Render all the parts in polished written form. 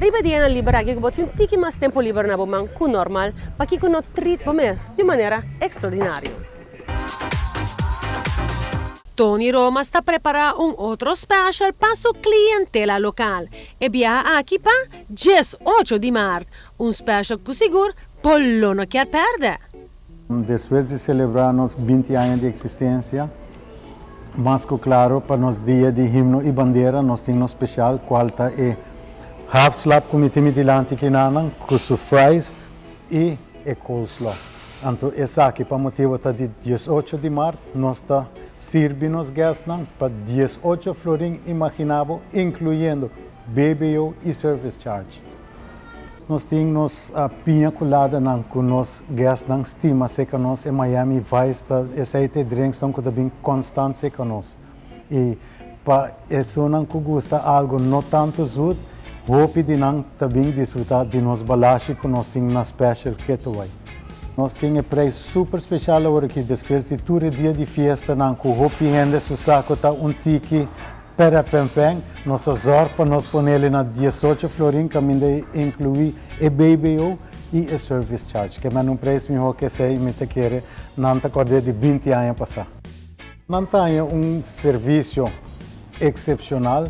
Ribadiena libera che botti un tiki mas tempo libero na boman cu normal, pa chi cono treat bomes di maniera extraordinaria. Tony Roma sta preparando un altro special para su clientela local e via aqui pa 18 de março, un special cu sigur pollo não quer perder. Depois de celebrar nos 20 anos de existência, mas claro, para nos dia de himno e bandeira, nós temos um especial qualta é half slab com mitimidilante que nanang, com fries e coleslaw. Então, essa aqui para motivo tá de 18 de março, nós está servindo os guests para 18 florim imaginável, incluindo BBO e service charge. Nós temos a pinha colada com os guests na estima seca nós em Miami Vice, esse drinks estão bem constante seca nós. E para isso não gosta algo não tanto zud, hope de não também desfrutar de nos balashi que nós temos na special getaway. Nós temos preço super especial agora que depois de todo dia de festa, não com hope rende su saco tá tiki para pempeng, nossa zorpa nós põe ele na 18 florim, que ainda inclui o BBO e o service charge, que é um preço melhor que sei, me te quer, não te acordei de 20 anos passar. Não tem serviço excepcional,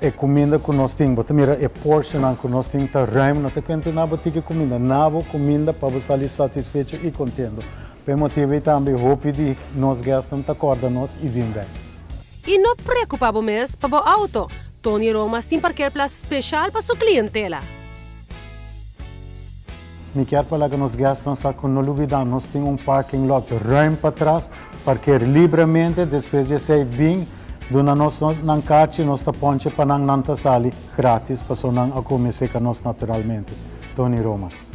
é comida que nós temos, mira, é portion que nós temos, tá ramo, não te conta nada de comida, nada comida para você sair satisfeito e contente. Por motivo também, hope de nós gastam, te acorda nós e vim bem. E não preocupa mesmo para o auto. Tony Roma tem parquear place especial para sua clientela. Me quero falar que nós gastamos, que não olvidamos, nós temos parking lot ruim para trás, parquear livremente, depois de sair bem, dona nós não carte, nós ta ponche para não sali grátis, para só não comer seca nós naturalmente. Tony Romas.